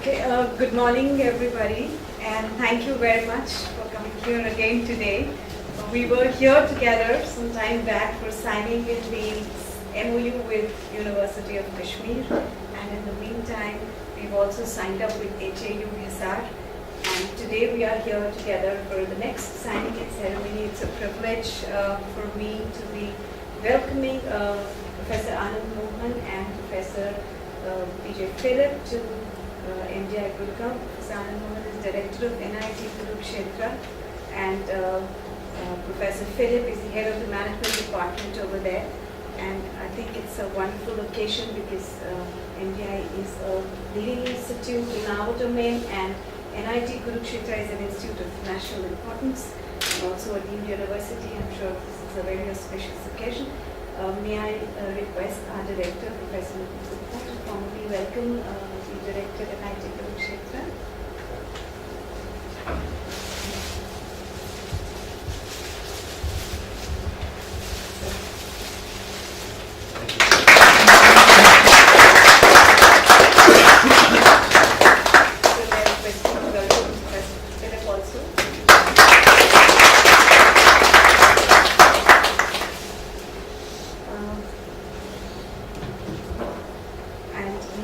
Okay, good morning everybody, and thank you very much for coming here again today. We were here together some time back for signing in the MOU with University of Kashmir, and in the meantime we've also signed up with HAU Hisar, and today we are here together for the next signing in ceremony. It's a privilege for me to be welcoming Professor Anand Mohan and Professor PJ Philip to MDI Gurgaon. Professor Anand Mohan is Director of NIT Kurukshetra, and Professor Philip is the head of the management department over there. And I think it's a wonderful occasion because MDI is a leading institute in our domain, and NIT Kurukshetra is an institute of national importance and also a deemed university. I'm sure this is a very auspicious occasion. May I request our director, Professor Gupta, to formally welcome the director of NIT Kurukshetra.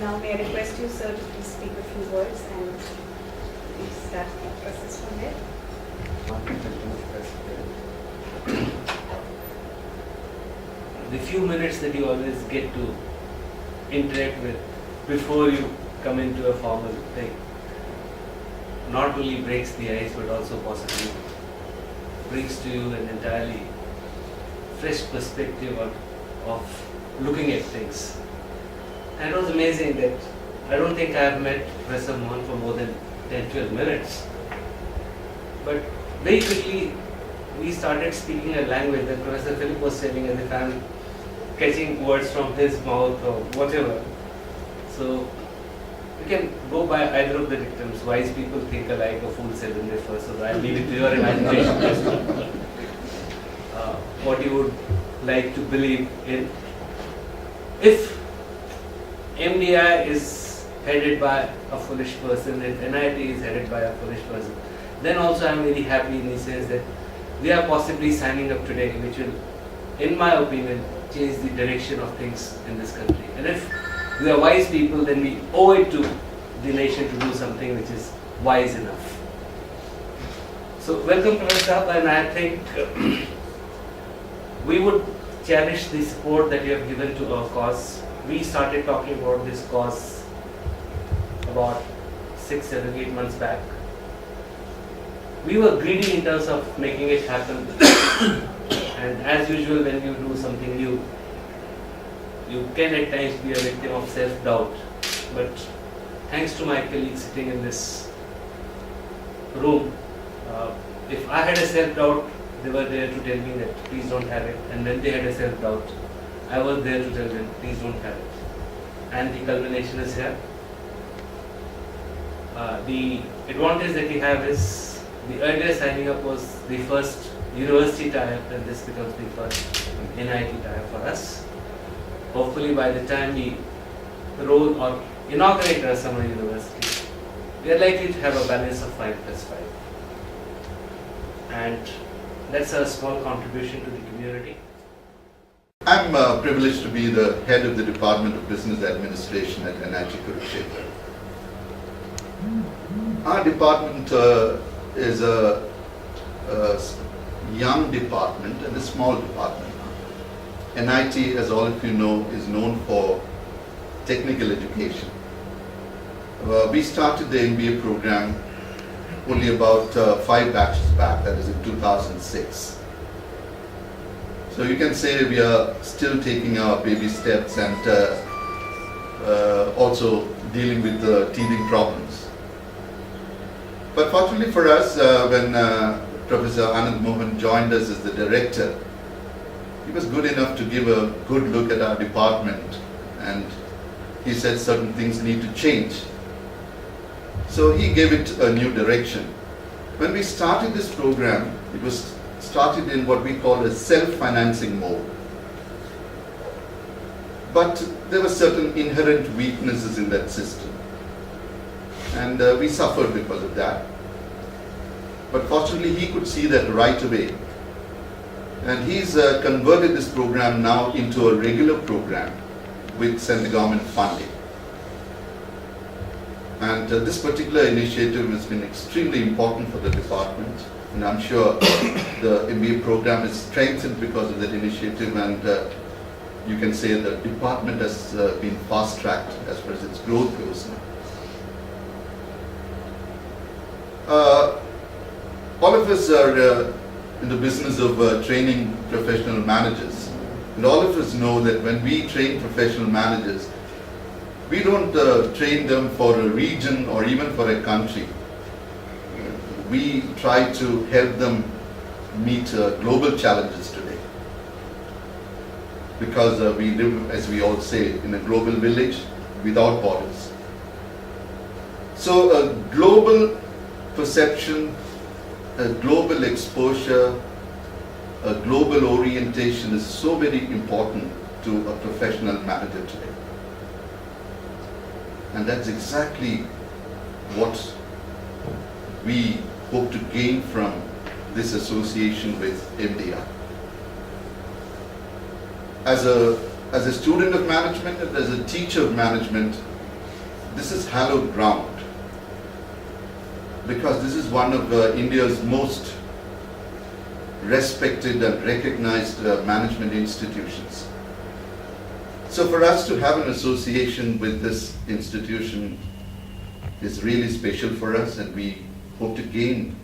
Now may I request you, sir, to please speak a few words and please start the process from there. The few minutes that you always get to interact with before you come into a formal thing not only breaks the ice but also possibly brings to you an entirely fresh perspective of looking at things. And it was amazing that I don't think I have met Professor Mohan for more than 10-12 minutes. But very quickly we started speaking a language that Professor Philip was telling, as if I am catching words from his mouth or whatever. So you can go by either of the dictums. Wise people think alike, a fool said in differ. So I'll leave it to your imagination as to what you would like to believe in. If MDI is headed by a foolish person and NIT is headed by a foolish person, then also I am very happy in the sense that we are possibly signing up today, which will, in my opinion, change the direction of things in this country. And if we are wise people, then we owe it to the nation to do something which is wise enough. So welcome, Professor, and I think we would cherish the support that you have given to our cause. We started talking about this cause about 6, 7, 8 months back. We were greedy in terms of making it happen. And as usual, when you do something new, you can at times be a victim of self-doubt. But thanks to my colleagues sitting in this room, if I had a self-doubt, they were there to tell me that please don't have it. And when they had a self-doubt, I was there to tell them, please don't have it. And the culmination is here. The advantage that we have is the earlier signing up was the first university tie-up, and this becomes the first NIT tie-up for us. Hopefully by the time we roll or inaugurate our summer university, we are likely to have a balance of 5+5. And that's a small contribution to the community. I'm privileged to be the head of the Department of Business Administration at NIT Kurukshetra. Our department is a young department and a small department. NIT, as all of you know, is known for technical education. We started the MBA program only about 5 batches back, that is in 2006. So you can say we are still taking our baby steps and also dealing with the teething problems. But fortunately for us, when Professor Anand Mohan joined us as the director, he was good enough to give a good look at our department, and he said certain things need to change. So he gave it a new direction. When we started this program, it was started in what we call a self-financing mode. But there were certain inherent weaknesses in that system. and we suffered because of that. But fortunately, he could see that right away, and he's converted this program now into a regular program with central government funding. And this particular initiative has been extremely important for the department, and I'm sure the MBA program is strengthened because of that initiative, and you can say the department has been fast-tracked as far as its growth goes now. All of us are in the business of training professional managers, and all of us know that when we train professional managers, we don't train them for a region or even for a country. We try to help them meet global challenges today, because we live, as we all say, in a global village without borders. So a global perception, a global exposure, a global orientation is so very important to a professional manager today. And that's exactly what we hope to gain from this association with MDI. As a student of management and as a teacher of management, this is hallowed ground, because this is one of India's most respected and recognized management institutions. So for us to have an association with this institution is really special for us, and we hope to gain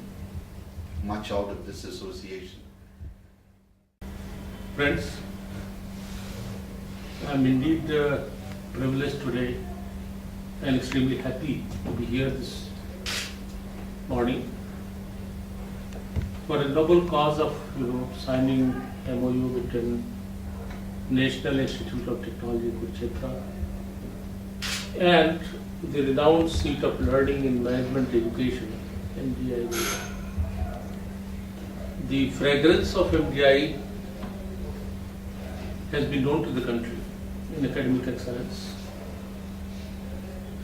much out of this association. Friends, I am indeed privileged today and extremely happy to be here this morning for a noble cause of signing MOU between National Institute of Technology Kurukshetra and the renowned seat of learning in management education, MDI. The fragrance of MDI has been known to the country in academic excellence,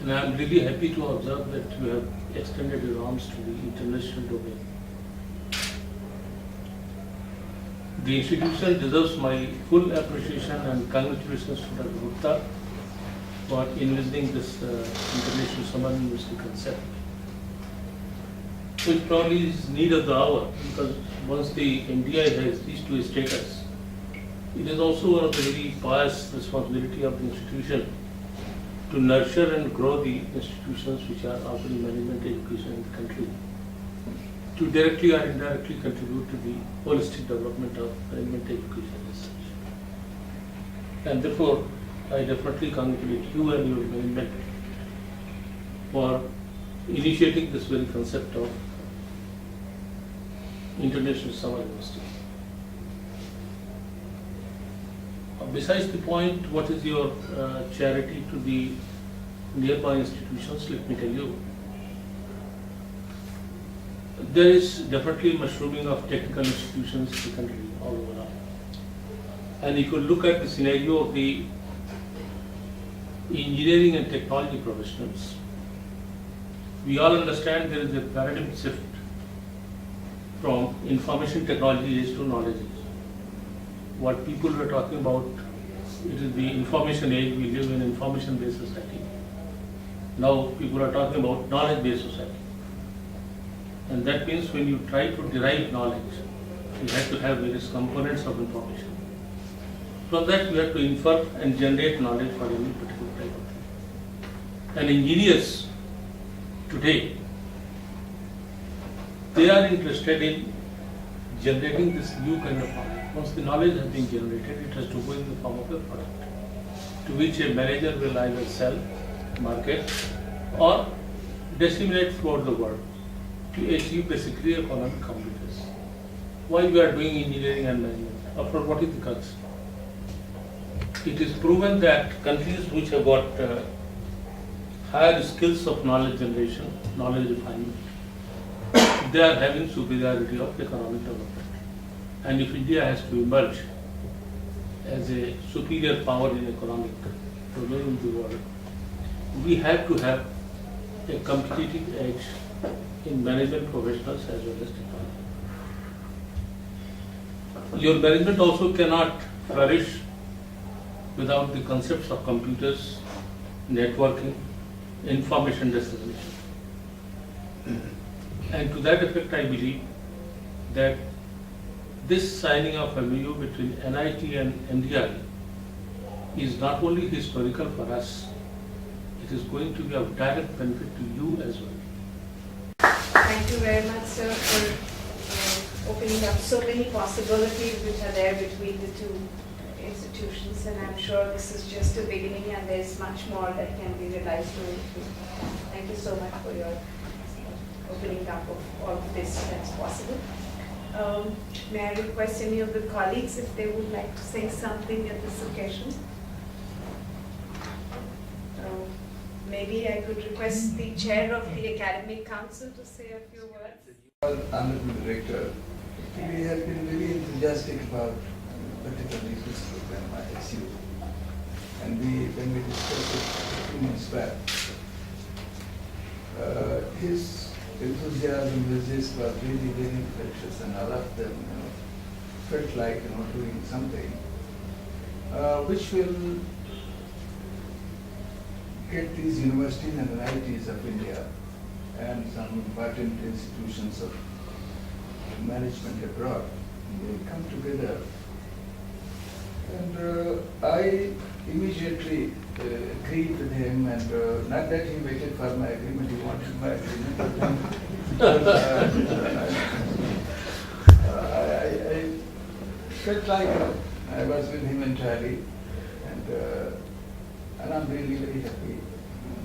and I am really happy to observe that you have extended your arms to the international domain. The institution deserves my full appreciation and congratulations to Dr. Gupta for envisioning this international summer university concept, which probably is need of the hour, because once the MDI has reached to a status, it is also one of the very pious responsibility of the institution to nurture and grow the institutions which are offering management education in the country, to directly or indirectly contribute to the holistic development of management education as such. And therefore, I definitely congratulate you and your management for initiating this very concept of International Summer University. Besides the point, what is your charity to the nearby institutions, let me tell you. There is definitely mushrooming of technical institutions in the country all over now. And if you look at the scenario of the engineering and technology professionals, we all understand there is a paradigm shift from information technology age to knowledge age. What people were talking about, it is the information age, we live in information-based society. Now people are talking about knowledge-based society. And that means when you try to derive knowledge, you have to have various components of information. From that you have to infer and generate knowledge for any particular type of thing. And engineers today, they are interested in generating this new kind of knowledge. Once the knowledge has been generated, it has to go in the form of a product, to which a manager will either sell, market, or disseminate throughout the world to achieve basically economic competence. Why we are doing engineering and management? After what is the crux? It is proven that countries which have got higher skills of knowledge generation, knowledge refinement, they are having superiority of economic development. And if India has to emerge as a superior power in economic domain in the world, we have to have a competitive edge in management professionals as well as technology. Your management also cannot flourish without the concepts of computers, networking, information dissemination. And to that effect, I believe that this signing of MOU between NIT and MDI is not only historical for us, it is going to be of direct benefit to you as well. Thank you very much, sir, for opening up so many possibilities which are there between the two institutions, and I'm sure this is just a beginning and there's much more that can be realized going through. Thank you so much for your opening up of all of this that's possible. May I request any of the colleagues if they would like to say something at this occasion? Maybe I could request the chair of the academic council to say a few words. Honorable Director, we have been very enthusiastic about particularly this program, ISU. And when we discussed it a few months back, his enthusiasm, his zest was really very infectious, and all of them felt like doing something which will get these universities and NITs of India and some important institutions of management abroad, they come together. And I immediately agreed with him, and not that he waited for my agreement, he wanted my agreement. But, I felt like I was with him entirely, and I'm really very happy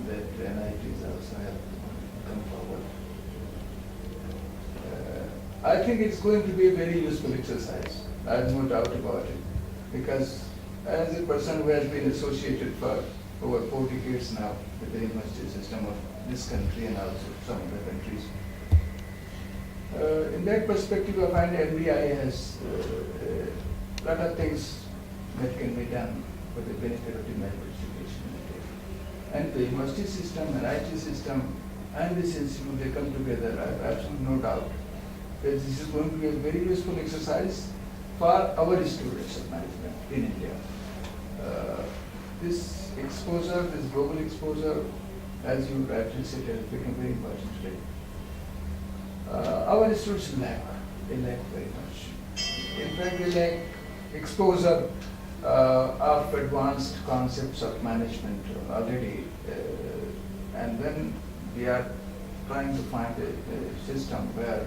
that NITs also have come forward. I think it's going to be a very useful exercise. I have no doubt about it. Because as a person who has been associated for over 4 decades now with the university system of this country and also some other countries, in that perspective I find MDI has a lot of things that can be done for the benefit of the medical education. And the university system, NIT system, and this institute, they come together. I have absolutely no doubt that this is going to be a very useful exercise for our students of management in India. This exposure, this global exposure, as you rightly said, has become very important today. Our students lack very much. In fact, they lack exposure of advanced concepts of management already, and then we are trying to find a system where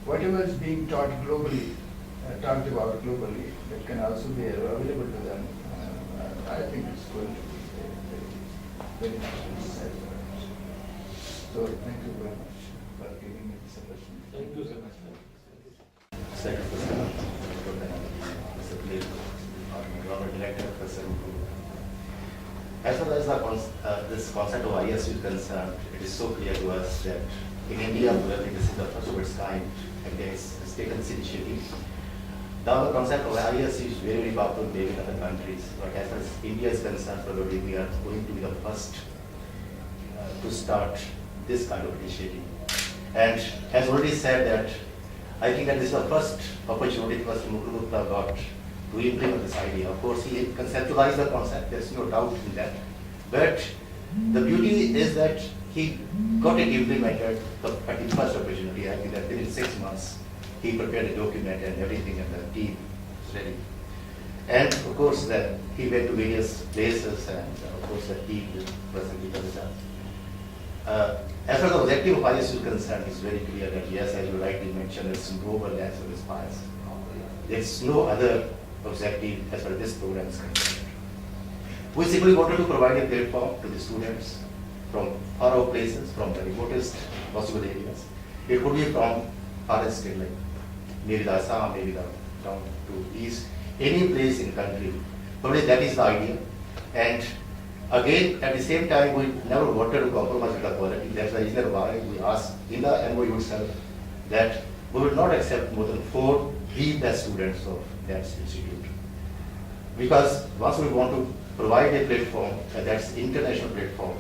whatever is being taught globally, talked about globally, that can also be available to them. I think it's going to be very much necessary for us. So thank you very much for giving me this opportunity. Thank you so much. Second person, Mr. Please, Honorable Director, Professor. As far as this concept of ISU is concerned, it is so clear to us that in India, probably this is the first of its kind, and there is taken this initiative. Now the concept of ISU is very, very powerful maybe in other countries, but as far as India is concerned, probably we are going to be the first to start this kind of initiative. And has already said that I think that this is the first opportunity for Mukul Gupta got to implement this idea. Of course, he conceptualized the concept, there's no doubt in that. But the beauty is that he got it implemented at the first opportunity. I think that within 6 months, he prepared a document and everything, and the team is ready. And of course, that he went to various places, and of course, the team will presently the results. As far as the objective of ISU is concerned, it's very clear that yes, as you rightly mentioned, it's global as well as bias. There's no other objective as far as this program is concerned. We simply wanted to provide a platform to the students from far off places, from the remotest possible areas. It could be from forest state, like maybe the Assam, maybe the down to east, any place in country. Probably that is the idea. And again, at the same time, we never wanted to compromise with the quality. That's the reason why we asked in the MOU itself that we will not accept more than 4 B-plus students of that institute. Because once we want to provide a platform, that's international platform,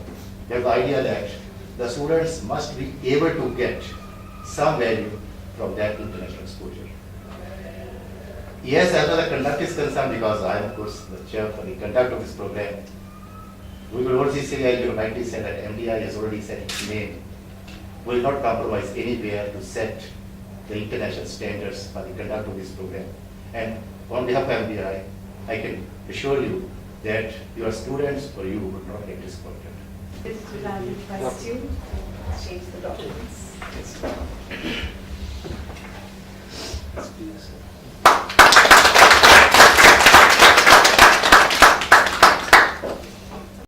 we have the idea that the students must be able to get some value from that international exposure. Yes, as far as the conduct is concerned, because I am of course the chair for the conduct of this program, we will also say, as you rightly said, that MDI has already set its name, will not compromise anywhere to set the international standards for the conduct of this program. And on behalf of MDI, I can assure you that your students or you will not get disappointed. Will I request you to change the documents? Yes, please.